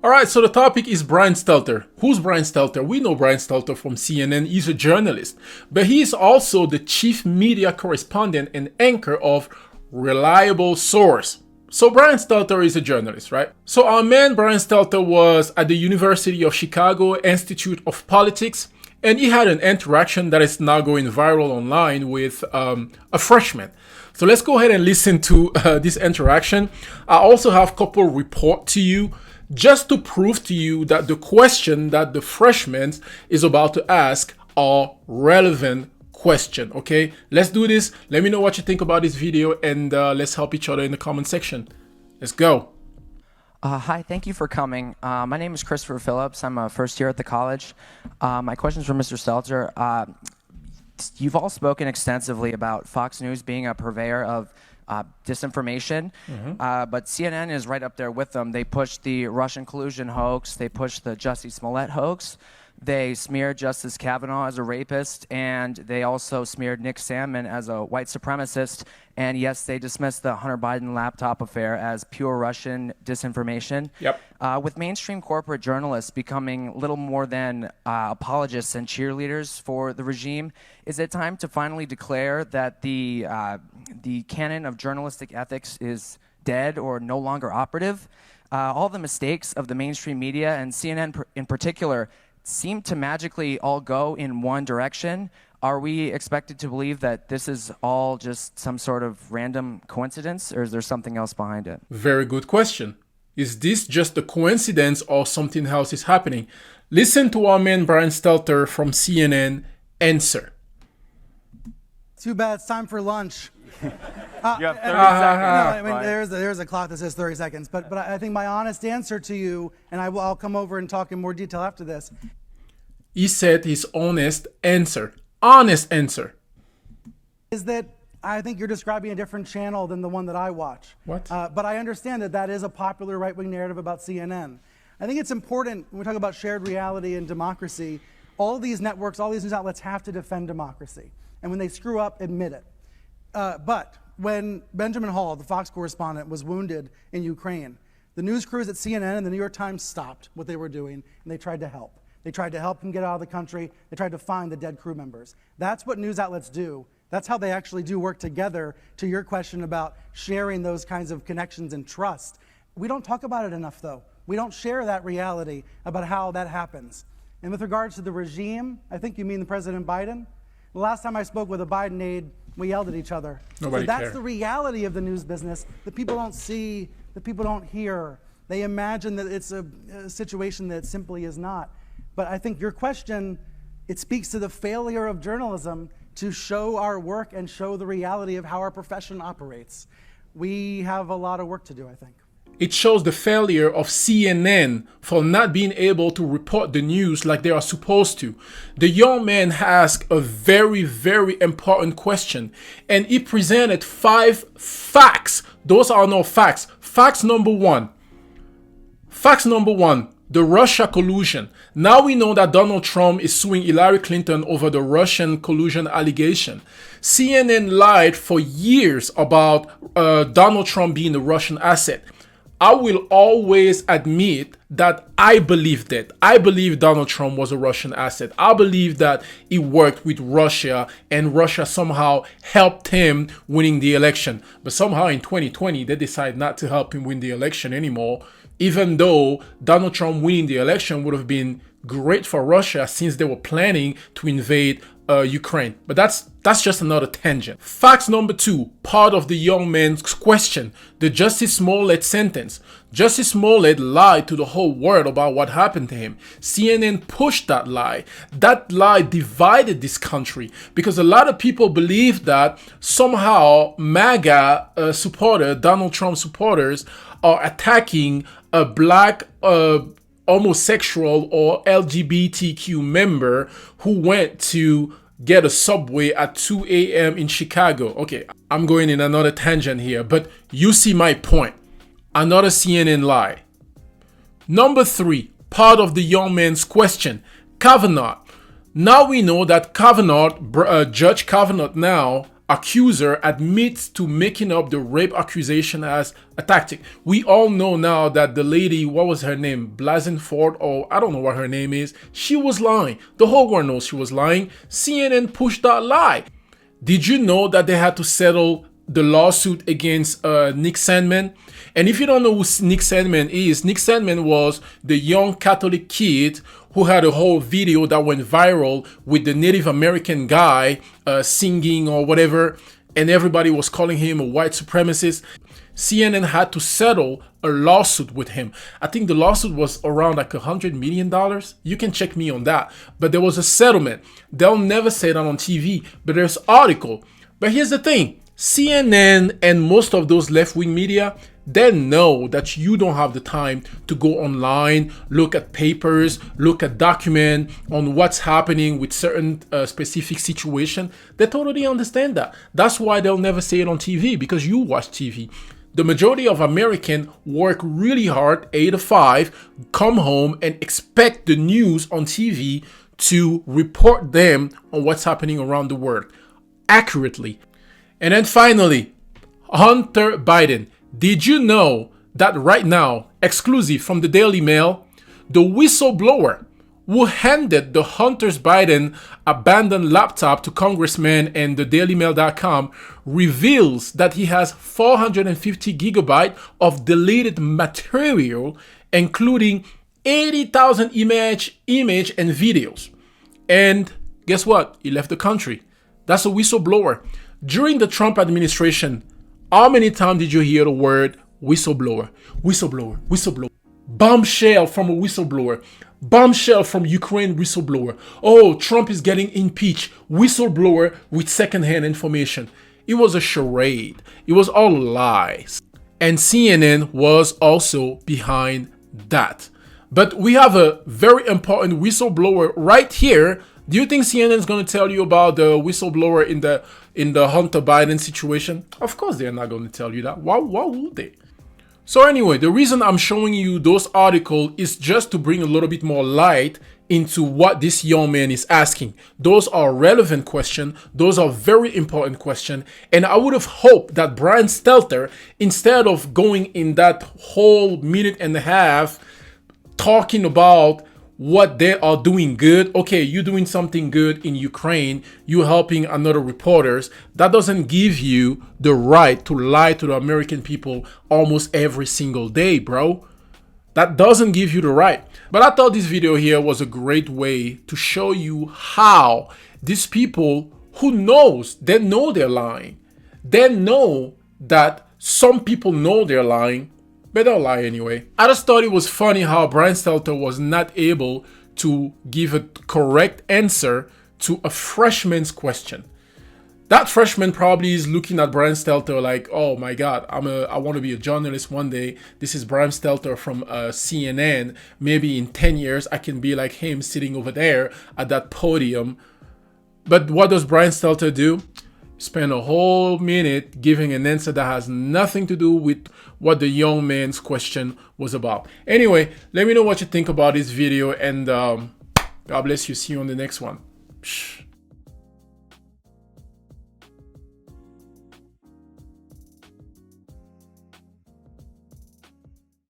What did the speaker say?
All right, so the topic is Brian Stelter. Who's Brian Stelter? We know Brian Stelter from CNN. He's a journalist, but he is also the chief media correspondent and anchor of Reliable Source. So Brian Stelter is a journalist, right? So our man Brian Stelter was at the University of Chicago Institute of Politics, and he had an interaction that is now going viral online with a freshman. So let's go ahead and listen to this interaction. I also have a couple report to you just to prove to you that the question that the freshman is about to ask are relevant question. Okay, let's do this. Let me know what you think about this video, and let's help each other in the comment section. Let's go. Hi, thank you for coming. My name is Christopher Phillips. I'm a first year at the college. My question is for Mr. Stelter. You've all spoken extensively about Fox News being a purveyor of disinformation, but CNN is right up there with them. They pushed the Russian collusion hoax. They pushed the Justice Mullet hoax. They smeared Justice Kavanaugh as a rapist, and they also smeared Nick Sandman as a white supremacist. And yes, they dismissed the Hunter Biden laptop affair as pure Russian disinformation. Yep. With mainstream corporate journalists becoming little more than apologists and cheerleaders for the regime, is it time to finally declare that the canon of journalistic ethics is dead or no longer operative? All the mistakes of the mainstream media, and CNN in particular, seem to magically all go in one direction. Are we expected to believe that this is all just some sort of random coincidence, or is there something else behind it? Very good question. Is this just a coincidence or something else is happening? Listen to our man Brian Stelter from CNN answer. Too bad, it's time for lunch. You have 30 seconds. No, I mean, there's a clock that says 30 seconds, but I think my honest answer to you, and I'll come over and talk in more detail after this. He said his honest answer. Honest answer. Is that I think you're describing a different channel than the one that I watch. What? But I understand that that is a popular right-wing narrative about CNN. I think it's important when we talk about shared reality and democracy, all these networks, all these news outlets have to defend democracy. And when they screw up, admit it. But when Benjamin Hall, the Fox correspondent, was wounded in Ukraine, the news crews at CNN and the New York Times stopped what they were doing, and they tried to help. They tried to help him get out of the country. They tried to find the dead crew members. That's what news outlets do. That's how they actually do work together, to your question about sharing those kinds of connections and trust. We don't talk about it enough, though. We don't share that reality about how that happens. And with regards to the regime, I think you mean President Biden. The last time I spoke with a Biden aide, we yelled at each other. Nobody That's cared. the reality of the news business that people don't see, that people don't hear. They imagine that it's a situation that it simply is not. But I think your question, it speaks to the failure of journalism to show our work and show the reality of how our profession operates. We have a lot of work to do, I think. It shows the failure of CNN for not being able to report the news like they are supposed to. The young man asked a very, very important question, and he presented 5 facts. Those are no facts. Facts number one, the Russia collusion. Now we know that Donald Trump is suing Hillary Clinton over the Russian collusion allegation. CNN lied for years about Donald Trump being a Russian asset. I will always admit that I believe that. I believe Donald Trump was a Russian asset. I believe that he worked with Russia and Russia somehow helped him winning the election. But somehow in 2020, they decided not to help him win the election anymore, even though Donald Trump winning the election would have been great for Russia since they were planning to invade Ukraine. But that's just another tangent. Fact number 2, part of the young man's question, the Justice Smollett sentence. Justice Smollett lied to the whole world about what happened to him. CNN pushed that lie. That lie divided this country because a lot of people believe that somehow MAGA supporter, Donald Trump supporters, are attacking a black homosexual or LGBTQ member who went to get a subway at 2 a.m. in Chicago. Okay, I'm going in another tangent here, but you see my point. Another CNN lie. Number 3, part of the young man's question, Kavanaugh. Now we know that Kavanaugh, Judge Kavanaugh now accuser admits to making up the rape accusation as a tactic. We all know now that the lady, what was her name? Blasenford, or I don't know what her name is. She was lying. The whole world knows she was lying. CNN pushed that lie. Did you know that they had to settle the lawsuit against Nick Sandman? And if you don't know who Nick Sandman is, Nick Sandman was the young Catholic kid who had a whole video that went viral with the Native American guy singing or whatever, and everybody was calling him a white supremacist. CNN had to settle a lawsuit with him. I think the lawsuit was around like $100 million. You can check me on that. But there was a settlement. They'll never say that on TV, but there's article. But here's the thing. CNN and most of those left-wing media, they know that you don't have the time to go online, look at papers, look at document on what's happening with certain specific situation. They totally understand that. That's why they'll never say it on TV, because you watch TV. The majority of Americans work really hard, 8 to 5, come home and expect the news on TV to report them on what's happening around the world accurately. And then finally, Hunter Biden. Did you know that right now, exclusive from the Daily Mail, the whistleblower who handed the Hunter Biden abandoned laptop to congressman and the dailymail.com reveals that he has 450 gigabytes of deleted material, including 80,000 image and videos. And guess what? He left the country. That's a whistleblower. During the Trump administration, how many times did you hear the word whistleblower? Whistleblower, whistleblower. Bombshell from a whistleblower. Bombshell from Ukraine whistleblower. Oh, Trump is getting impeached. Whistleblower with secondhand information. It was a charade. It was all lies. And CNN was also behind that. But we have a very important whistleblower right here. Do you think CNN is going to tell you about the whistleblower in the Hunter Biden situation? Of course they're not going to tell you that. Why would they? So anyway, the reason I'm showing you those articles is just to bring a little bit more light into what this young man is asking. Those are relevant questions. Those are very important questions. And I would have hoped that Brian Stelter, instead of going in that whole minute and a half talking about what they are doing good. Okay, you're doing something good in Ukraine. You're helping another reporters. That doesn't give you the right to lie to the American people almost every single day, bro. That doesn't give you the right. But I thought this video here was a great way to show you how these people who knows, they know they're lying. They know that some people know they're lying, but they'll lie anyway. I just thought it was funny how Brian Stelter was not able to give a correct answer to a freshman's question. That freshman probably is looking at Brian Stelter like, oh my God, I want to be a journalist one day. This is Brian Stelter from CNN. Maybe in 10 years, I can be like him sitting over there at that podium. But what does Brian Stelter do? Spend a whole minute giving an answer that has nothing to do with what the young man's question was about. Anyway, let me know what you think about this video, and God bless you. See you on the next one. Psh.